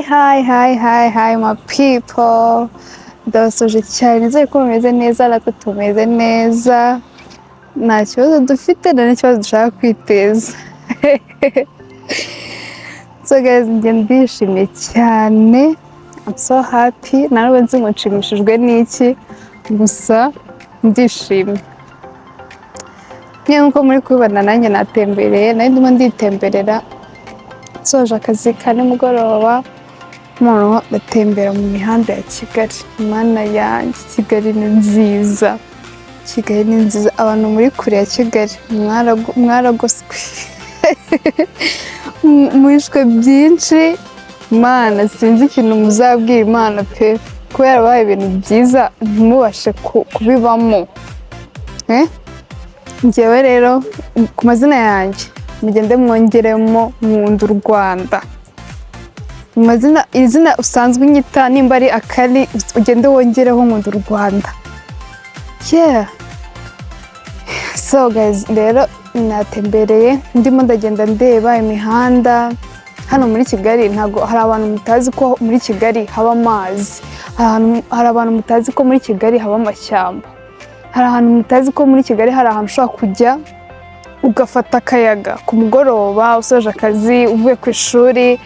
Hi, my people. Ndabasoje cyane nizeye ko mumeze neza natwe tumeze neza nta kibazo dufite nta n'ikibazo dushaka kwiteza. So guys, njye ndishimye cyane. I'm so happy. Narawe nzi ngo nshimishijwe n'iki gusa ndishimye. Nk'uko muri kubibona nanjye natembereye, nari ndimo nditemberera nsoje akazi ka nimugoroba noneho ndatembera mu mihanda ya Kigali. Mana yanjye, Kigali ni nziza. Kigali ni nziza. Abantu muri kure ya Kigali mwaragoswe. Mwishwe byinshi. Mana sinzi ikintu muzabwira Imana pe. Kubera baye ibintu byiza ntimubashe kubibamo. Njyewe rero ku mazina yanjye mugende mwongeremo nkunda u Rwanda. Izina usanzwe unyita nimba ari Akari ugende wongereho nkunda u Rwanda. Yeah. So guys, rero natembereye ndimo ndagenda ndeba imihanda hano muri Kigali. Ntago hari abantu mutazi ko muri Kigali haba amazi. Hari abantu mutazi ko muri Kigali haba amashyamba. Hari ahantu mutazi ko muri Kigali hari ahantu ushobora kujya ugafata akayaga ku mugoroba usoje akazi uvuye ku ishuri.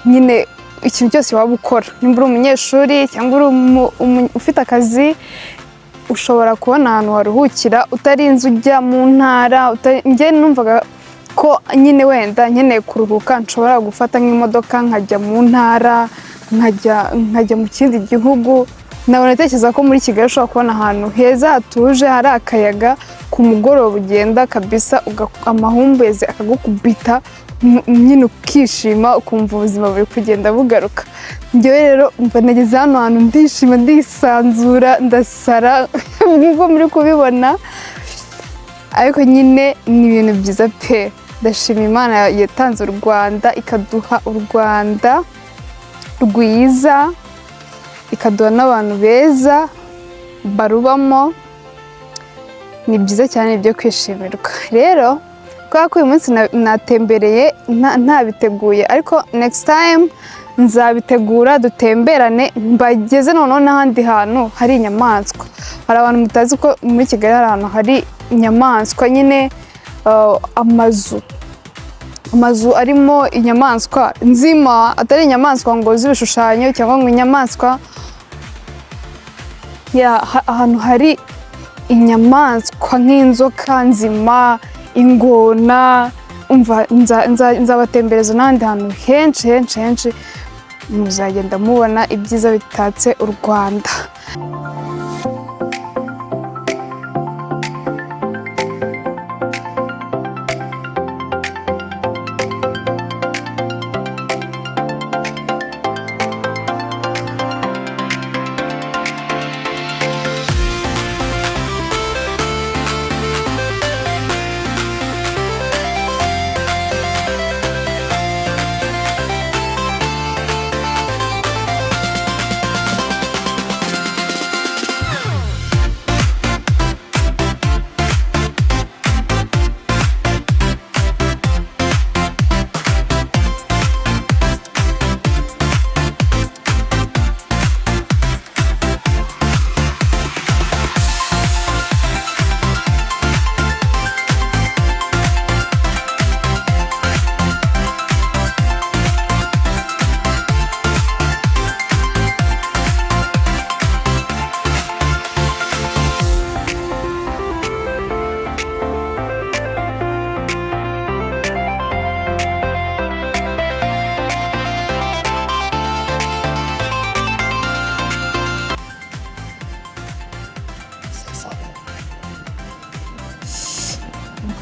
Nyine ikintu cyose waba ukora, nimba uri umunyeshuri cyangwa uri ufite akazi, ushobora kubona ahantu waruhukira utarinze ujya mu ntara. Njye numvaga ko nyine wenda nkeneye kuruhuka nshobora gufata nk'imodoka nkajya mu ntara, nkajya mu kindi gihugu. Nabona tekereza ko muri Kigali ushobora kubona ahantu heza hatuje hari akayaga ku mugoroba ugenda kabisa amahumbezi akagukubita nyine ukishima ukumva ubuzima buri kugenda bugaruka. Njyewe rero mba nageze hano hantu ndishima ndisanzura ndasara nk'uko muri kubibona, ariko nyine ni ibintu byiza pe. Ndashima Imana yatanze u Rwanda ikaduha u Rwanda rwiza, ikaduha n'abantu beza barubamo. Ni byiza cyane byo kwishimirwa. Rero kubera ko uyu munsi natembereye ntabiteguye, ariko next time nzabitegura dutemberane mbageze noneho n'ahandi hantu hari inyamaswa. Hari abantu mutazi ko muri Kigali hari ahantu hari inyamaswa nyine, amazu arimo inyamaswa nzima, atari inyamaswa ngo z'ibishushanyo cyangwa ngo inyamaswa ahantu hari inyamaswa nk'inzoka nzima, ingona. Umva nzabatembereza n'ahandi hantu henshi muzagenda mubona ibyiza bitatse u Rwanda.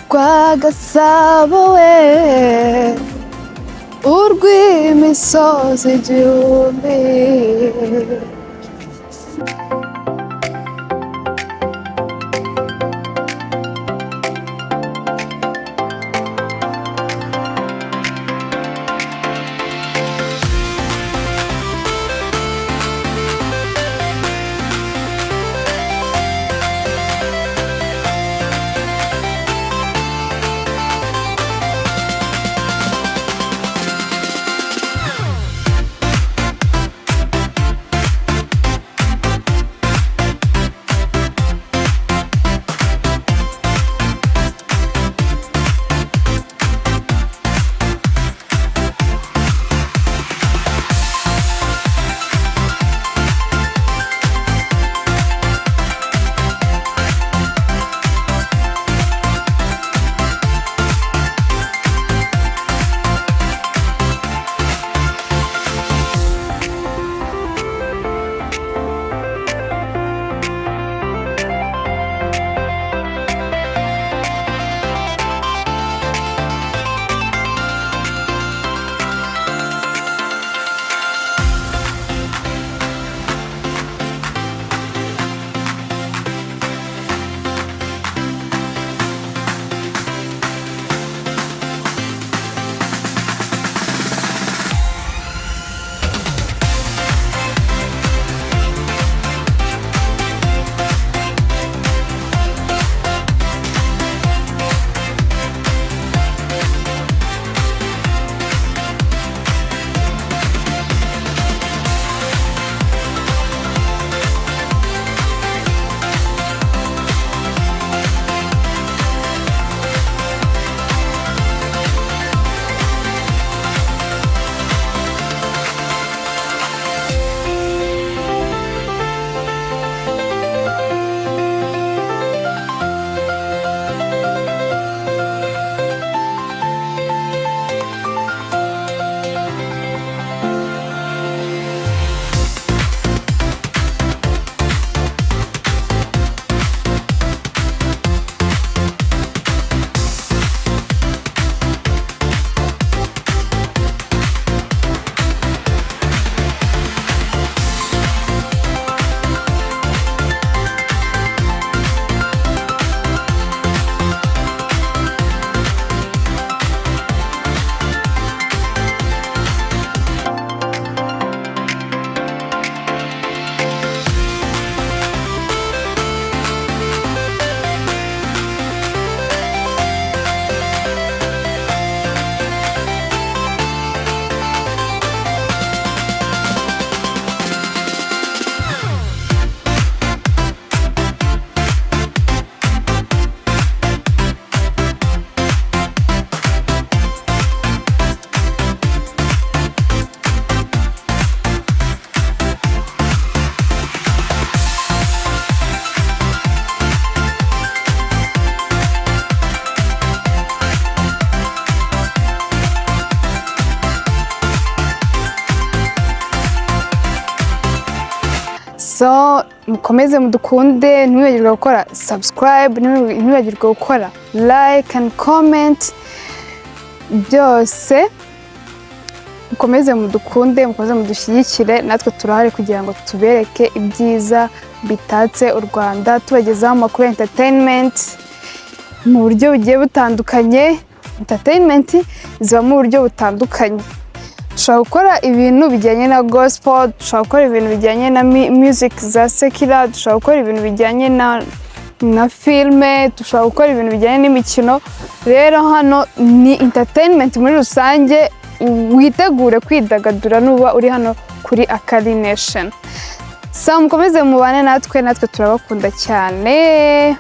Kwa Gasabo we urw'imisozi igihumbi. so mukomeze mudukunde, ntimwibagirwe gukora subscribe, ntimwibagirwe gukora like and comment, byose mukomeze mudukunde, mukomeze mudushyigikire, natwe turahari kugira ngo tubereke ibyiza bitatse u Rwanda, tubagezaho amakuru ya entertainment mu buryo bugiye butandukanye. Entertainment ziba mu buryo butandukanye, dushobora gukora ibintu bijyanye na gospel, dushobora gukora ibintu bijyanye na music za secular, dushobora gukora ibintu bijyanye na filme, dushobora gukora ibintu bijyanye n'imikino. Rero hano ni entertainment muri rusange, witegure kwidagadura nuba uri hano kuri Akali Nation. So mukomeze mubane natwe turabakunda cyane.